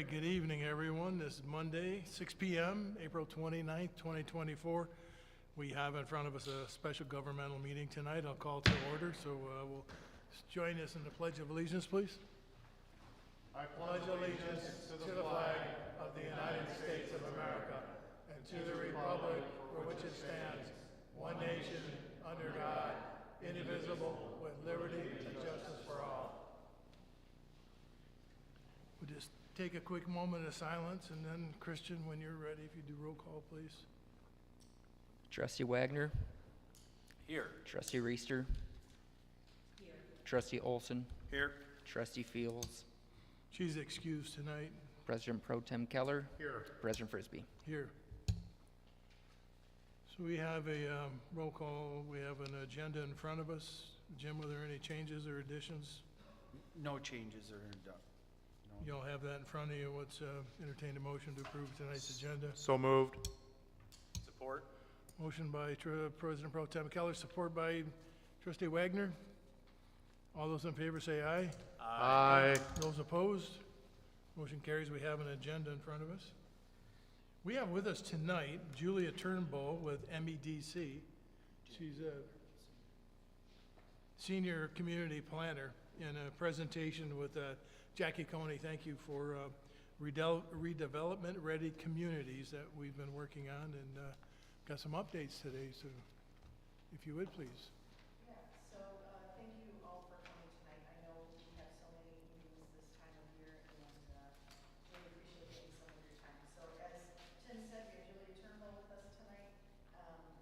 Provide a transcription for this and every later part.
right, good evening, everyone. This is Monday, 6 p.m., April 29th, 2024. We have in front of us a special governmental meeting tonight. I'll call to order, so we'll join us in the Pledge of Allegiance, please. I pledge allegiance to the flag of the United States of America and to the republic for which it stands, one nation, under God, indivisible, with liberty and justice for all. We'll just take a quick moment of silence, and then, Christian, when you're ready, if you do roll call, please. Trustee Wagner. Here. Trustee Reister. Here. Trustee Olson. Here. Trustee Fields. She's excused tonight. President Pro Tem Keller. Here. President Frisbee. Here. So we have a roll call. We have an agenda in front of us. Jim, were there any changes or additions? No changes are done. You all have that in front of you. What's entertain a motion to approve tonight's agenda? So moved. Support. Motion by President Pro Tem Keller, support by Trustee Wagner. All those in favor say aye. Aye. Those opposed? Motion carries. We have an agenda in front of us. We have with us tonight Julia Turnbull with MEDC. She's a senior community planner in a presentation with Jackie Coney. Thank you for redevelopment-ready communities that we've been working on, and got some updates today, so if you would, please. Yeah, so thank you all for coming tonight. I know we have so many meetings this time of year, and really appreciate getting some of your time. So as Tim said, we have Julia Turnbull with us tonight.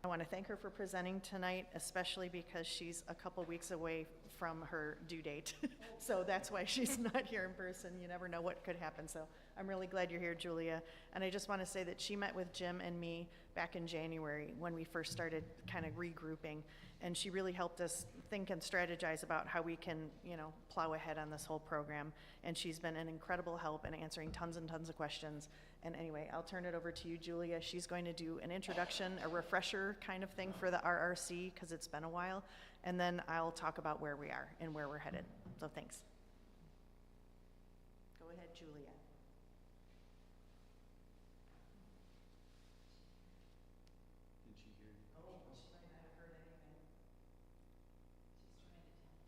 I want to thank her for presenting tonight, especially because she's a couple weeks away from her due date. So that's why she's not here in person. You never know what could happen. So I'm really glad you're here, Julia. And I just want to say that she met with Jim and me back in January when we first started kind of regrouping. And she really helped us think and strategize about how we can, plow ahead on this whole program. And she's been an incredible help in answering tons and tons of questions. And anyway, I'll turn it over to you, Julia. She's going to do an introduction, a refresher kind of thing for the RRC, because it's been a while. And then I'll talk about where we are and where we're headed. So thanks. Go ahead, Julia. Did she hear you? Oh, she might not have heard anything. She's trying to tell.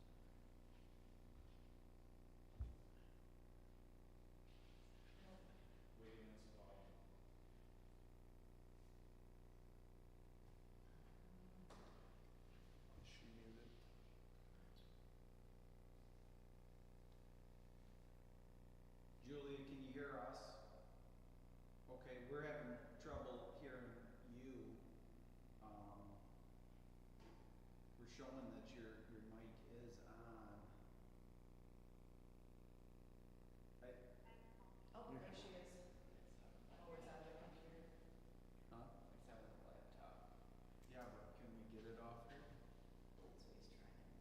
Is she muted? Julia, can you hear us? Okay, we're having trouble hearing you. We're showing that your mic is on. Oh, there she is. Oh, it's on the computer. Huh? It's on the laptop. Yeah, but can we get it off here? That's what he's trying.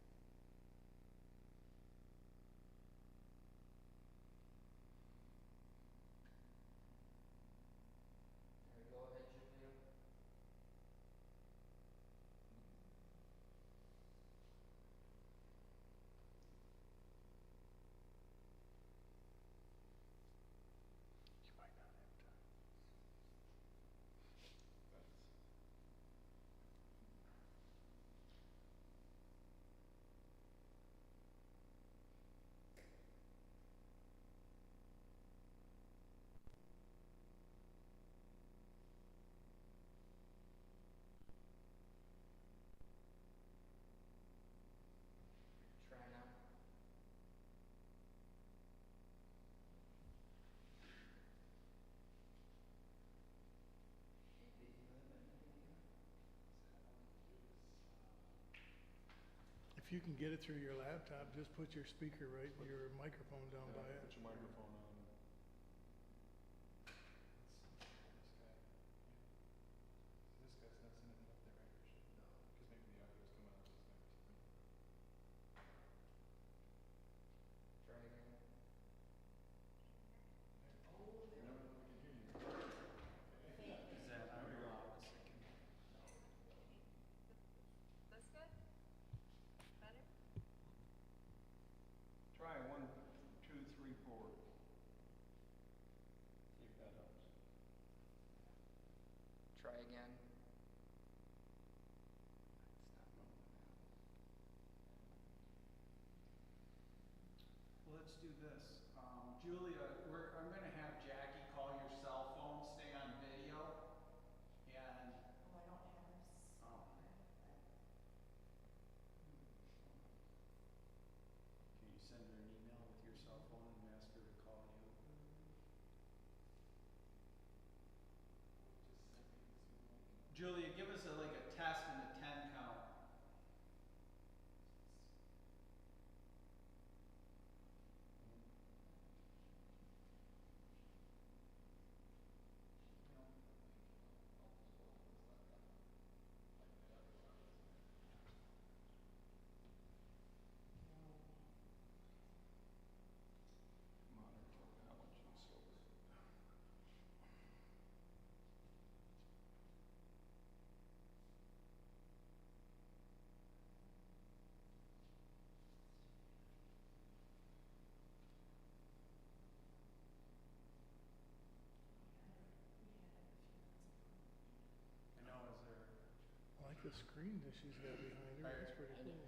There we go ahead, Julia. You might not have time. Try now. If you can get it through your laptop, just put your speaker right, your microphone down by it. Put your microphone on. This guy's not sending it up there, right, Christian? No. Because maybe the audio's coming out of this next. Try again. No, we can hear you. Is that on your loud? That's good? Better? Try 1, 2, 3, 4. the screen that she's got behind her, that's pretty cool.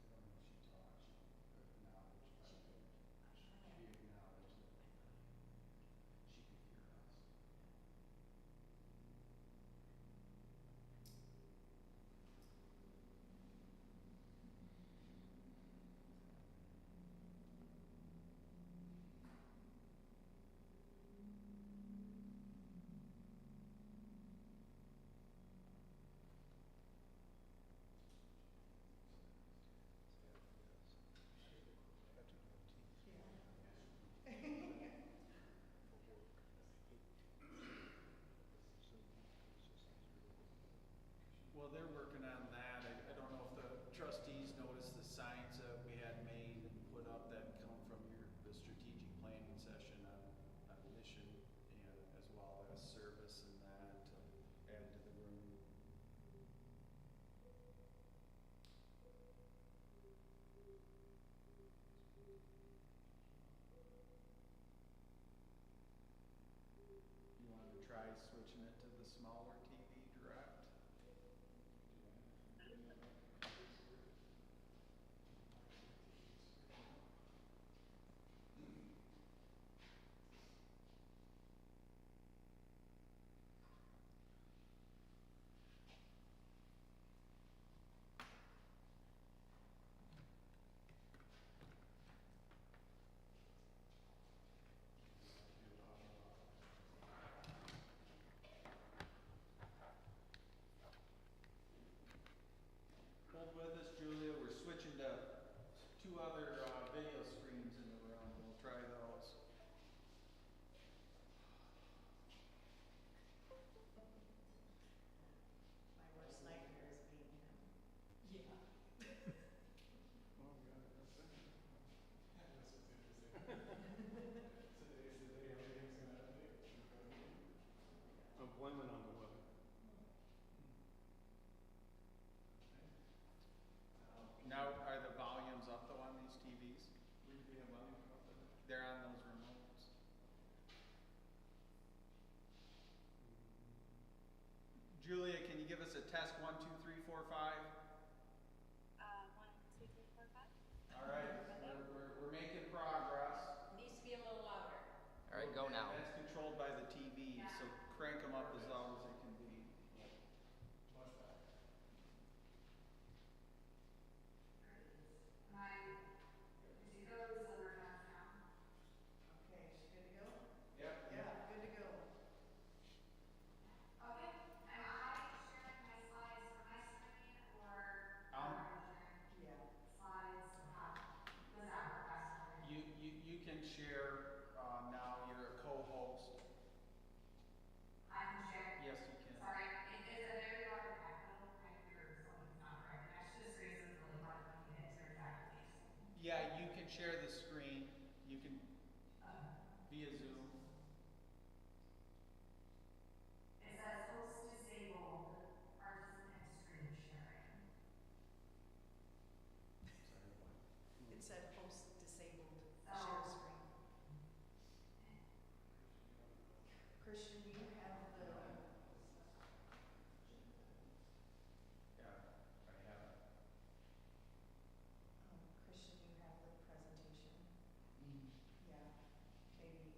I don't know if she talked, she acknowledged, but she acknowledged that she could hear us. Well, they're working on that. I don't know if the trustees noticed the signs that we had made and put up that come from the strategic planning session on mission and as well as service and that to add to the room. You want to try switching it to the smaller TV direct? Hold with us, Julia. We're switching to two other video screens in the room. We'll try those. My worst nightmare is being him. Yeah. Oh, God, that's it. That's what's interesting. Today's the day everything's gonna update. I'm blaming on the weather. Now, are the volumes up though on these TVs? We have money for that. They're on those remotes. Julia, can you give us a test 1, 2, 3, 4, 5? 1, 2, 3, 4, 5. All right, we're making progress. Needs to be a little louder. All right, go now. That's controlled by the TV, so crank them up as loud as they can be. Much better. Okay, is she good to go? Yep. Yeah, good to go. Um, Yeah. you can share now. You're a co-host. Yes, you can. Yeah, you can share the screen. You can via Zoom. It said host disabled, share screen. Christian, do you have the, Yeah, I have it. Christian, do you have the presentation? Yeah, maybe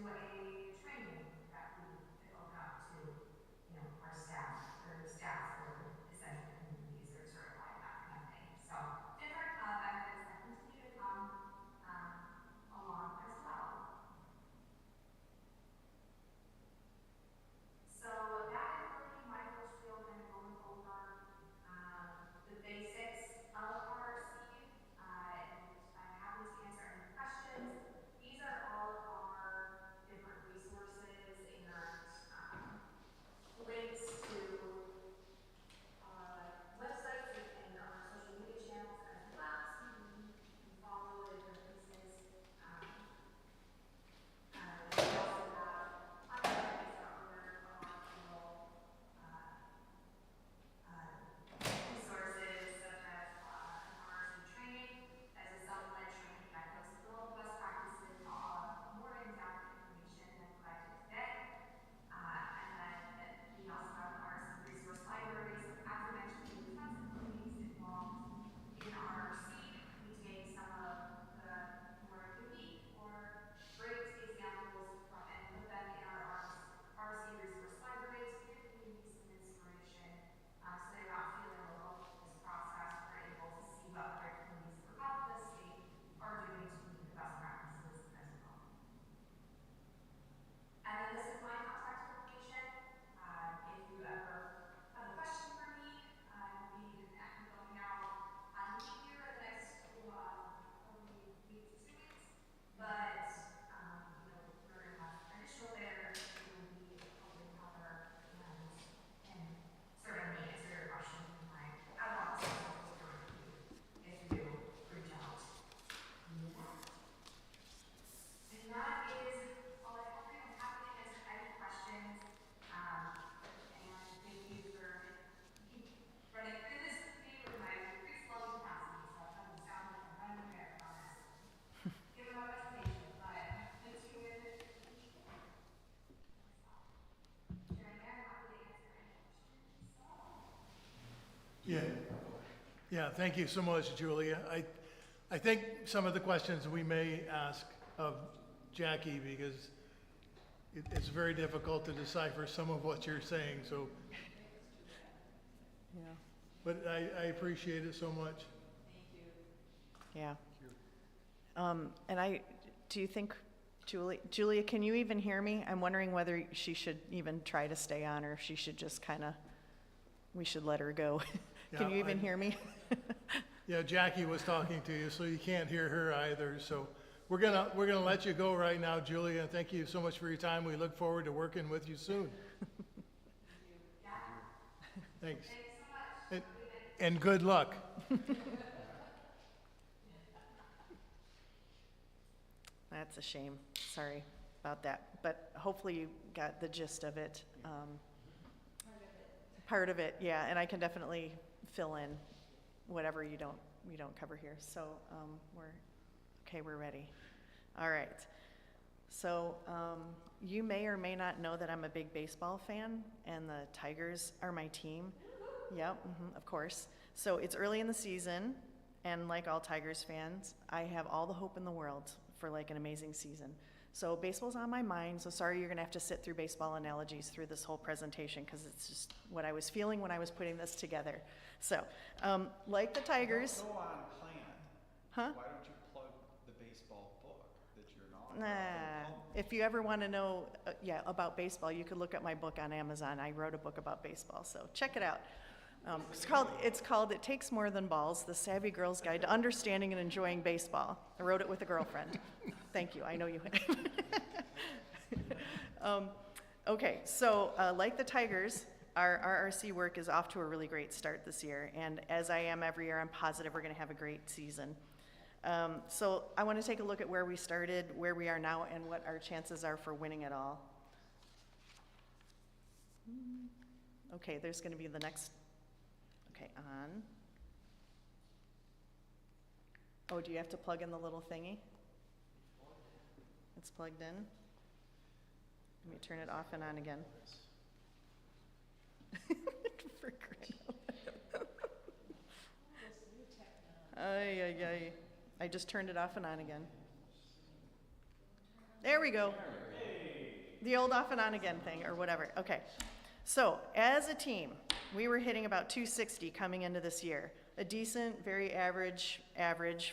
a training that we could open up to, our staff or essential communities or certified, that kind of thing. So different benefits that continue to come along as well. So that is really my full spiel, kind of going over the basics of RRC, and I'm happy to answer any questions. These are all of our different resources and links to websites and our social media channels as well, so you can follow the pieces. We also have other areas out there of our little resources such as an RRC training as a self-led training that goes through all the best practices, more in-depth information than what I did today. And then we also have an RRC resource library. So as I mentioned, we have tons of communities involved in RRC. We take some of the more unique or great examples and put them in our RRC resource library to give communities some inspiration, so they're not feeling alone with this process. We're able to see what other communities throughout the state are doing to meet the best practices as well. And then this is my contact information. If you ever have a question for me, I will be going out on leave here in the next probably week to 2 weeks. But we're going to have additional there. We will be helping cover and certainly answer your questions in my out of office hours directly if you reach out. And that is all I have for you. I'm happy to answer any questions. And thank you for running through this with me with my increased lung capacity. So it doesn't sound like I'm running a marathon. Given my reputation, but it's too in it. Sharon, I'm happy to answer any questions. Yeah, thank you so much, Julia. I think some of the questions we may ask of Jackie, because it's very difficult to decipher some of what you're saying, so. Yeah. But I appreciate it so much. Yeah. And do you think, Julia, can you even hear me? I'm wondering whether she should even try to stay on, or if she should just we should let her go. Can you even hear me? Yeah, Jackie was talking to you, so you can't hear her either. So we're gonna let you go right now, Julia. And thank you so much for your time. We look forward to working with you soon. Thanks. Thanks so much. And good luck. That's a shame. Sorry about that. But hopefully you got the gist of it. Part of it, yeah. And I can definitely fill in whatever we don't cover here. So we're ready. All right. So you may or may not know that I'm a big baseball fan, and the Tigers are my team. Yep, of course. So it's early in the season, and like all Tigers fans, I have all the hope in the world for like an amazing season. So baseball's on my mind, so sorry you're gonna have to sit through baseball analogies through this whole presentation, because it's just what I was feeling when I was putting this together. So, like the Tigers. Go on plan. Huh? Why don't you plug the baseball book that you're Nah, if you ever want to know, about baseball, you could look at my book on Amazon. I wrote a book about baseball, so check it out. It's called It Takes More Than Balls, The Savvy Girl's Guide to Understanding and Enjoying Baseball. I wrote it with a girlfriend. Thank you, I know you have. Okay, so like the Tigers, our RRC work is off to a really great start this year, and as I am every year, I'm positive we're gonna have a great season. So I want to take a look at where we started, where we are now, and what our chances are for winning it all. Okay, there's going to be the next, okay, on. Oh, do you have to plug in the little thingy? It's plugged in. Let me turn it off and on again. For I just turned it off and on again. There we go. The old off and on again thing, or whatever. Okay. So, as a team, we were hitting about 260 coming into this year. A decent, very average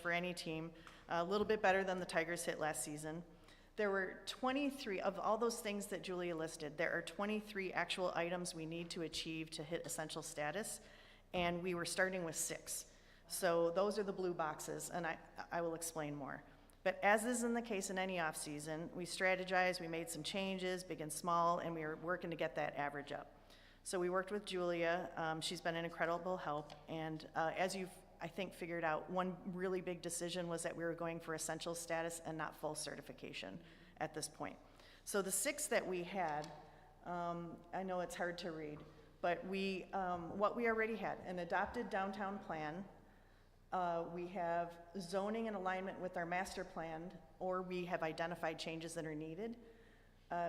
for any team. A little bit better than the Tigers hit last season. There were 23, of all those things that Julia listed, there are 23 actual items we need to achieve to hit essential status, and we were starting with 6. So those are the blue boxes, and I will explain more. But as is in the case in any off-season, we strategized, we made some changes, big and small, and we were working to get that average up. So we worked with Julia. She's been an incredible help, and as you've, I think, figured out, one really big decision was that we were going for essential status and not full certification at this point. So the 6 that we had, I know it's hard to read, but we, what we already had, an adopted downtown plan. We have zoning in alignment with our master plan, or we have identified changes that are needed.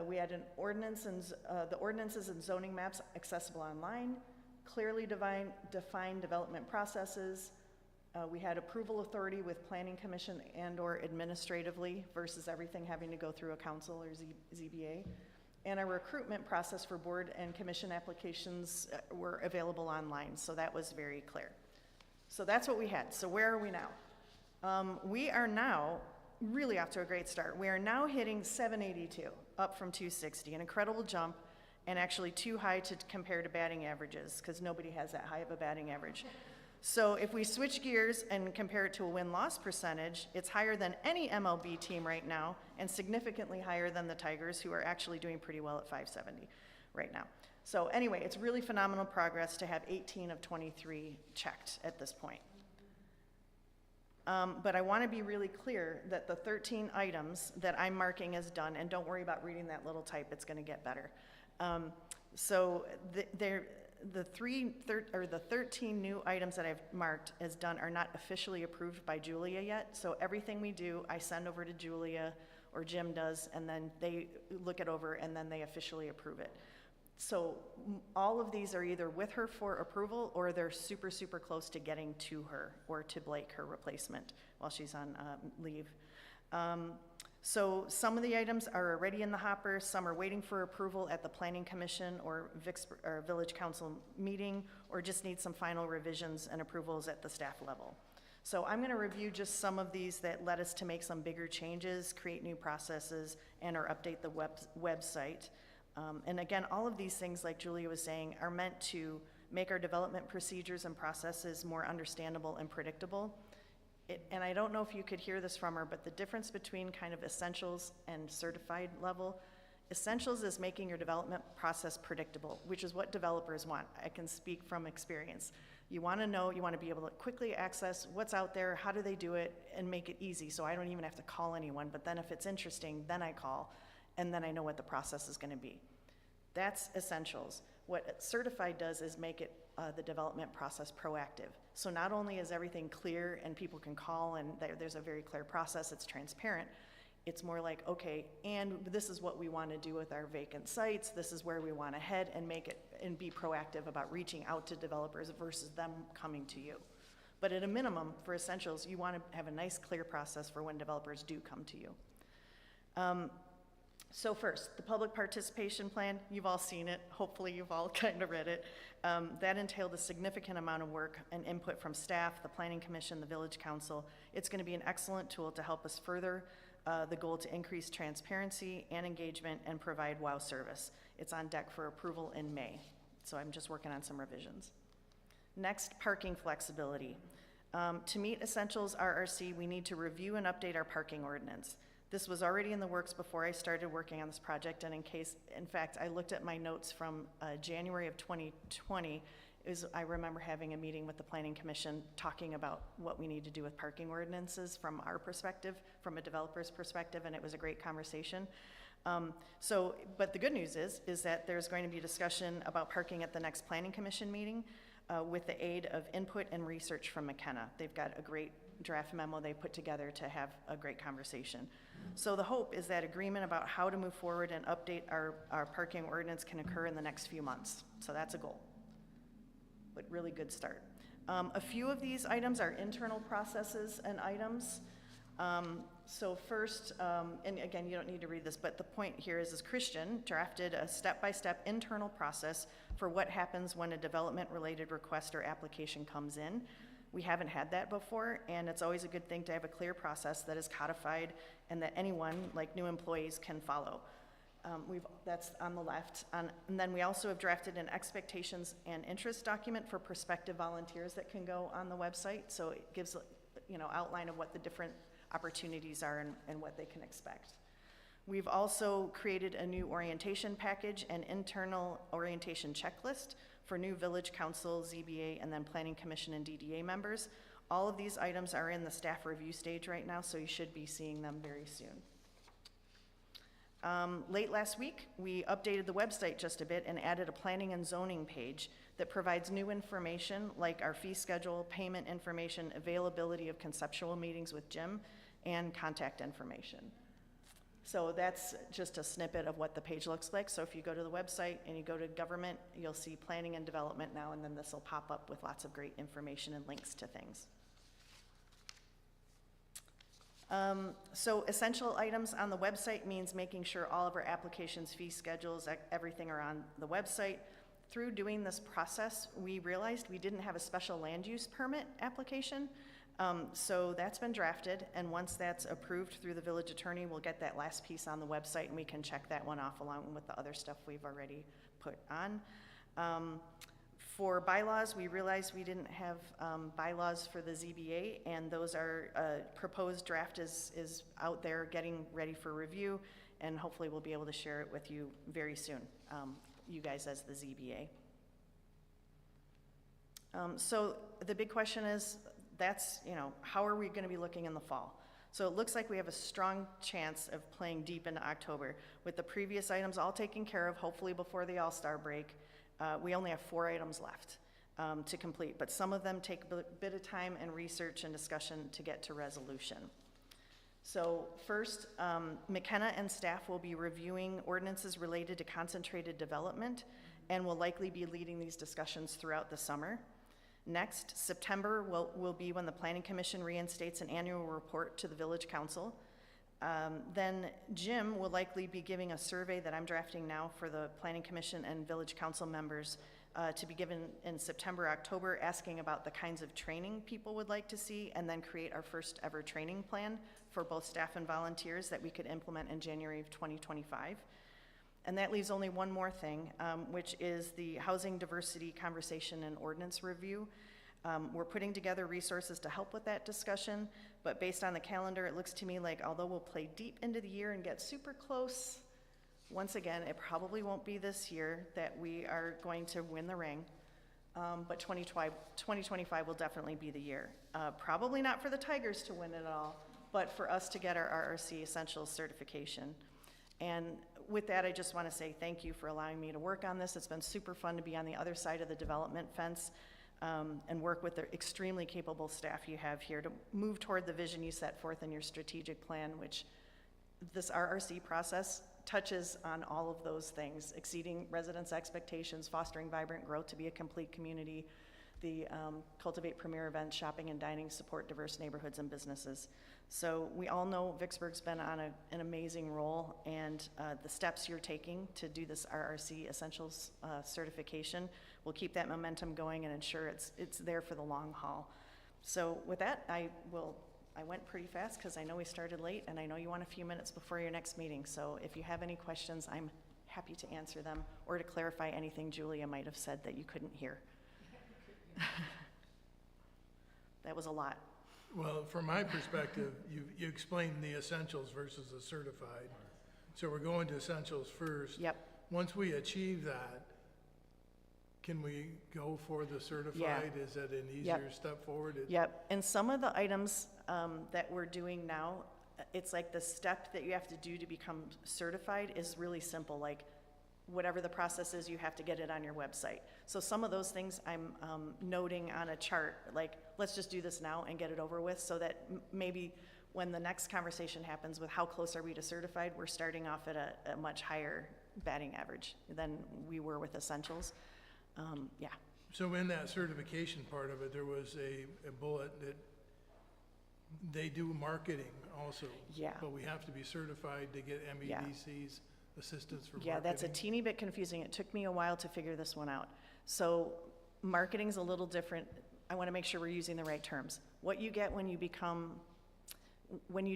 We had an ordinance and the ordinances and zoning maps accessible online, clearly defined development processes. We had approval authority with planning commission and or administratively versus everything having to go through a council or ZBA. And our recruitment process for board and commission applications were available online, so that was very clear. So that's what we had. So where are we now? We are now really off to a great start. We are now hitting 782, up from 260, an incredible jump, and actually too high to compare to batting averages, because nobody has that high of a batting average. So if we switch gears and compare it to a win-loss percentage, it's higher than any MLB team right now, and significantly higher than the Tigers, who are actually doing pretty well at 570 right now. So anyway, it's really phenomenal progress to have 18 of 23 checked at this point. But I want to be really clear that the 13 items that I'm marking as done, and don't worry about reading that little type, it's going to get better. So the 13 new items that I've marked as done are not officially approved by Julia yet. So everything we do, I send over to Julia, or Jim does, and then they look it over, and then they officially approve it. So all of these are either with her for approval, or they're super, super close to getting to her, or to Blake, her replacement, while she's on leave. So some of the items are already in the hopper, some are waiting for approval at the Planning Commission or Vicksburg or Village Council meeting, or just need some final revisions and approvals at the staff level. So I'm gonna review just some of these that led us to make some bigger changes, create new processes, and or update the website. And again, all of these things, like Julia was saying, are meant to make our development procedures and processes more understandable and predictable. And I don't know if you could hear this from her, but the difference between kind of essentials and certified level, essentials is making your development process predictable, which is what developers want. I can speak from experience. You want to know, you want to be able to quickly access what's out there, how do they do it, and make it easy so I don't even have to call anyone. But then if it's interesting, then I call, and then I know what the process is going to be. That's essentials. What certified does is make it the development process proactive. So not only is everything clear and people can call and there's a very clear process, it's transparent, it's more like, okay, and this is what we want to do with our vacant sites, this is where we want to head, and make it and be proactive about reaching out to developers versus them coming to you. But at a minimum, for essentials, you want to have a nice clear process for when developers do come to you. So first, the public participation plan, you've all seen it. Hopefully you've all kind of read it. That entailed a significant amount of work and input from staff, the Planning Commission, the Village Council. It's going to be an excellent tool to help us further the goal to increase transparency and engagement and provide WOW service. It's on deck for approval in May, so I'm just working on some revisions. Next, parking flexibility. To meet Essentials RRC, we need to review and update our parking ordinance. This was already in the works before I started working on this project, and in fact, I looked at my notes from January of 2020. I remember having a meeting with the Planning Commission talking about what we need to do with parking ordinances from our perspective, from a developer's perspective, and it was a great conversation. But the good news is that there's going to be discussion about parking at the next Planning Commission meeting with the aid of input and research from McKenna. They've got a great draft memo they put together to have a great conversation. So the hope is that agreement about how to move forward and update our parking ordinance can occur in the next few months. So that's a goal, but really good start. A few of these items are internal processes and items. So first, and again, you don't need to read this, but the point here is Christian drafted a step-by-step internal process for what happens when a development-related request or application comes in. We haven't had that before, and it's always a good thing to have a clear process that is codified and that anyone, like new employees, can follow. That's on the left. And then we also have drafted an expectations and interest document for prospective volunteers that can go on the website. So it gives, outline of what the different opportunities are and what they can expect. We've also created a new orientation package and internal orientation checklist for new village council, ZBA, and then planning commission and DDA members. All of these items are in the staff review stage right now, so you should be seeing them very soon. Late last week, we updated the website just a bit and added a planning and zoning page that provides new information like our fee schedule, payment information, availability of conceptual meetings with Jim, and contact information. So that's just a snippet of what the page looks like. So if you go to the website and you go to government, you'll see planning and development now, and then this will pop up with lots of great information and links to things. So essential items on the website means making sure all of our applications, fee schedules, everything are on the website. Through doing this process, we realized we didn't have a special land use permit application. So that's been drafted, and once that's approved through the village attorney, we'll get that last piece on the website, and we can check that one off along with the other stuff we've already put on. For bylaws, we realized we didn't have bylaws for the ZBA, and those are, proposed draft is out there getting ready for review, and hopefully we'll be able to share it with you very soon, you guys as the ZBA. So the big question is, how are we gonna be looking in the fall? So it looks like we have a strong chance of playing deep into October. With the previous items all taken care of, hopefully before the All-Star break, we only have 4 items left to complete, but some of them take a bit of time and research and discussion to get to resolution. So first, McKenna and staff will be reviewing ordinances related to concentrated development and will likely be leading these discussions throughout the summer. Next, September will be when the Planning Commission reinstates an annual report to the Village Council. Then Jim will likely be giving a survey that I'm drafting now for the Planning Commission and Village Council members to be given in September, October, asking about the kinds of training people would like to see, and then create our first ever training plan for both staff and volunteers that we could implement in January of 2025. And that leaves only one more thing, which is the Housing Diversity Conversation and Ordinance Review. We're putting together resources to help with that discussion, but based on the calendar, it looks to me like although we'll play deep into the year and get super close, once again, it probably won't be this year that we are going to win the ring, but 2025 will definitely be the year. Probably not for the Tigers to win it all, but for us to get our RRC Essentials certification. And with that, I just want to say thank you for allowing me to work on this. It's been super fun to be on the other side of the development fence and work with the extremely capable staff you have here to move toward the vision you set forth in your strategic plan, which this RRC process touches on all of those things: exceeding residents' expectations, fostering vibrant growth to be a complete community, the cultivate premier events, shopping and dining, support diverse neighborhoods and businesses. So we all know Vicksburg's been on an amazing roll, and the steps you're taking to do this RRC Essentials certification will keep that momentum going and ensure it's there for the long haul. So with that, I went pretty fast because I know we started late, and I know you want a few minutes before your next meeting. So if you have any questions, I'm happy to answer them or to clarify anything Julia might have said that you couldn't hear. That was a lot. Well, from my perspective, you explained the essentials versus the certified. So we're going to essentials first. Yep. Once we achieve that, can we go for the certified? Yeah. Is that an easier step forward? Yep, and some of the items that we're doing now, it's like the step that you have to do to become certified is really simple, like whatever the process is, you have to get it on your website. So some of those things I'm noting on a chart, like let's just do this now and get it over with, so that maybe when the next conversation happens with how close are we to certified, we're starting off at a much higher batting average than we were with essentials. Yeah. So in that certification part of it, there was a bullet that They do marketing also. Yeah. But we have to be certified to get Yeah. MEDC's assistance for marketing. Yeah, that's a teeny bit confusing. It took me a while to figure this one out. So marketing's a little different. I want to make sure we're using the right terms. What you get when you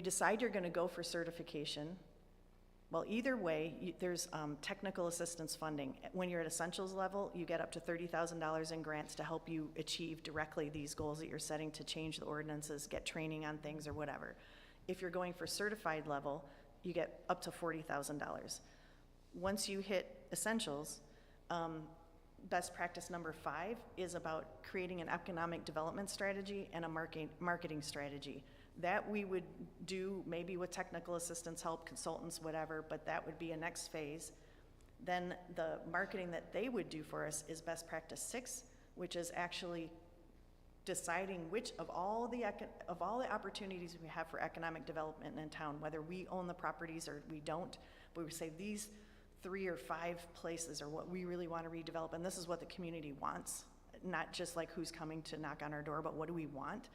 decide you're going to go for certification, well, either way, there's technical assistance funding. When you're at essentials level, you get up to $30,000 in grants to help you achieve directly these goals that you're setting to change the ordinances, get training on things or whatever. If you're going for certified level, you get up to $40,000. Once you hit essentials, best practice number 5 is about creating an economic development strategy and a marketing strategy. That we would do maybe with technical assistance help, consultants, whatever, but that would be a next phase. Then the marketing that they would do for us is best practice 6, which is actually deciding which of all the opportunities we have for economic development in town, whether we own the properties or we don't, but we say these 3 or 5 places are what we really want to redevelop, and this is what the community wants, not just like who's coming to knock on our door, but what do we want?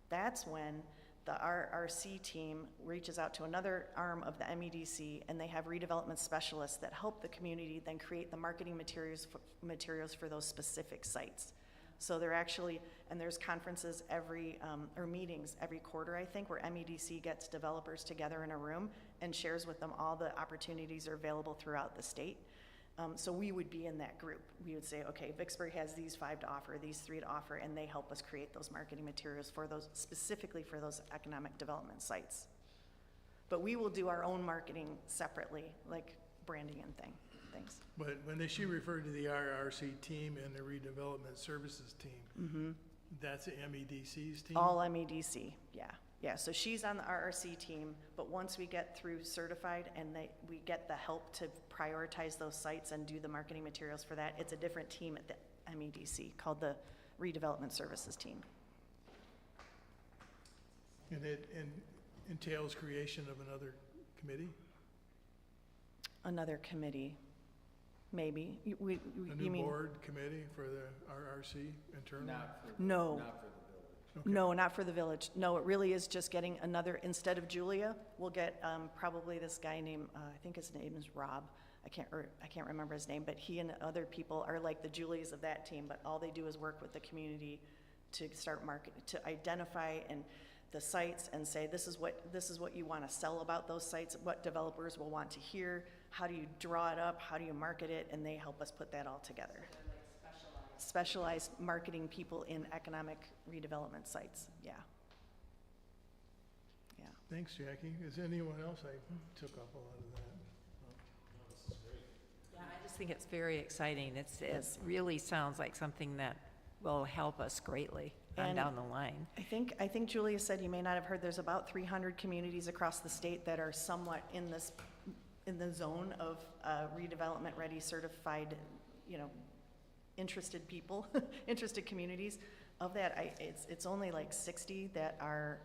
That's when the RRC team reaches out to another arm of the MEDC, and they have redevelopment specialists that help the community then create the marketing materials for those specific sites. So they're actually, and there's conferences or meetings every quarter, I think, where MEDC gets developers together in a room and shares with them all the opportunities are available throughout the state. So we would be in that group. We would say, okay, Vicksburg has these 5 to offer, these 3 to offer, and they help us create those marketing materials for those, specifically for those economic development sites. But we will do our own marketing separately, like branding and things. But when she referred to the RRC team and the redevelopment services team, that's the MEDC's team? All MEDC, yeah. Yeah, so she's on the RRC team, but once we get through certified and we get the help to prioritize those sites and do the marketing materials for that, it's a different team at the MEDC called the Redevelopment Services Team. And it entails creation of another committee? Another committee, maybe. You A new mean? board committee for the RRC internally? No. Not for the village. Okay. No, not for the village. No, it really is just getting another, instead of Julia, we'll get probably this guy named, I think his name is Rob. I can't remember his name, but he and other people are like the Julias of that team, but all they do is work with the community to start marketing, to identify and the sites and say, this is what you want to sell about those sites, what developers will want to hear, how do you draw it up, how do you market it, and they help us put that all together. Specialized marketing people in economic redevelopment sites, yeah. Yeah. Thanks, Jackie. Is anyone else? I took up a lot of that. Yeah, I just think it's very exciting. It really sounds like something that will help us greatly on And down the line. I think Julia said, you may not have heard, there's about 300 communities across the state that are somewhat in the zone of redevelopment ready certified, interested people, interested communities. Of that, it's only like 60 that are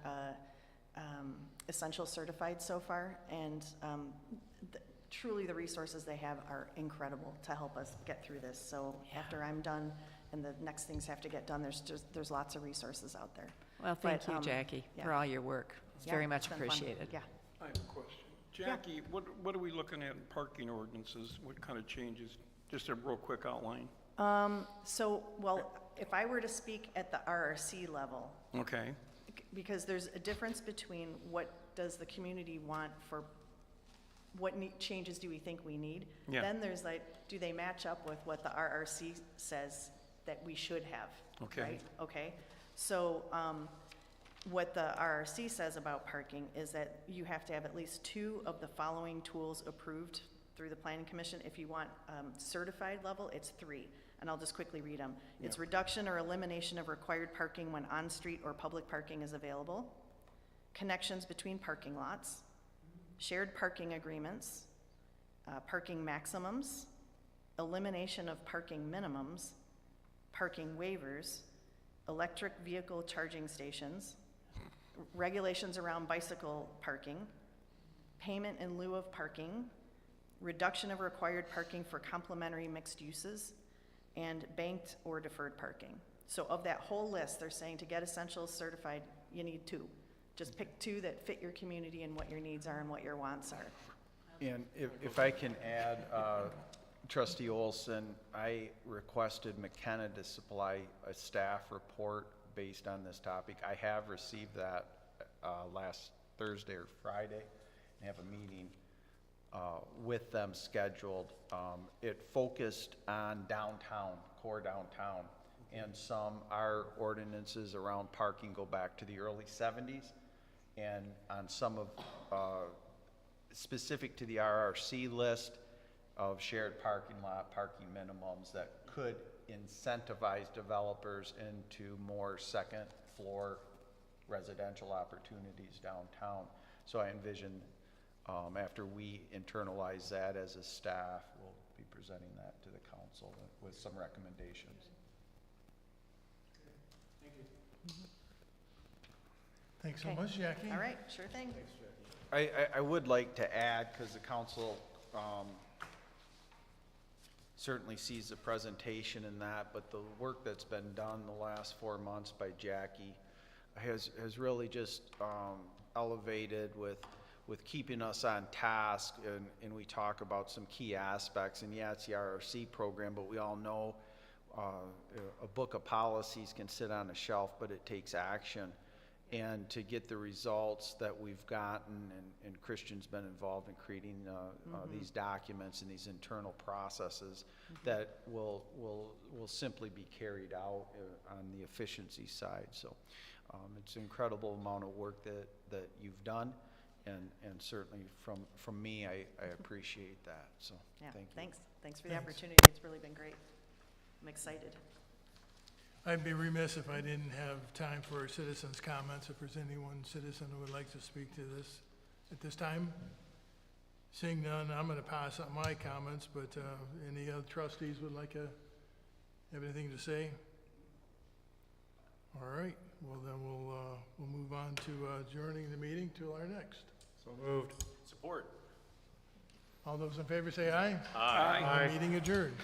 essential certified so far, and truly the resources they have are incredible to help us get through this. So after I'm done and the next things have to get done, there's lots of resources out there. Well, thank But, you, Jackie, yeah. for all your work. It's Yeah, very it's much been fun. appreciated. Yeah. I have a question. Jackie, what are we looking at in parking ordinances? What kind of changes? Just a real quick outline. Well, if I were to speak at the RRC level, Okay. because there's a difference between what does the community want for, what changes do we think we need? Yeah. Then there's like, do they match up with what the RRC says that we should have? Okay. Right? Okay. So, what the RRC says about parking is that you have to have at least 2 of the following tools approved through the Planning Commission. If you want certified level, it's 3. And I'll just quickly read them. It's Yeah. reduction or elimination of required parking when on-street or public parking is available, connections between parking lots, shared parking agreements, parking maximums, elimination of parking minimums, parking waivers, electric vehicle charging stations, regulations around bicycle parking, payment in lieu of parking, reduction of required parking for complementary mixed uses, and banked or deferred parking. So of that whole list, they're saying to get essentials certified, you need 2 just pick two that fit your community and what your needs are and what your wants are. And if I can add, Trustee Olson, I requested McKenna to supply a staff report based on this topic. I have received that last Thursday or Friday, and have a meeting with them scheduled. It focused on downtown, core downtown, and our ordinances around parking go back to the early 70s, and on some of, specific to the RRC list of shared parking lot, parking minimums that could incentivize developers into more second floor residential opportunities downtown. So I envision, after we internalize that as a staff, we'll be presenting that to the council with some recommendations. Thank you. Thanks so Okay. much, Jackie. All right, sure thing. I would like to add, because the council certainly sees the presentation in that, but the work that's been done the last 4 months by Jackie has really just elevated with keeping us on task, and we talk about some key aspects, and yeah, it's the RRC program, but we all know a book of policies can sit on a shelf, but it takes action. And to get the results that we've gotten, and Christian's been involved in creating these documents and these internal processes that will simply be carried out on the efficiency side. So it's an incredible amount of work that you've done, and certainly from me, I appreciate that. So Yeah, thank you. Thanks for the Thanks. opportunity. It's really been great. I'm excited. I'd be remiss if I didn't have time for citizens' comments, if there's anyone citizen who would like to speak to this at this time. Seeing none, I'm gonna pass on my comments, but, any other trustees would like to have anything to say? All right, well then we'll move on to adjourning the meeting till our next. So moved. Support. All those in favor say aye. Aye. Meeting adjourned.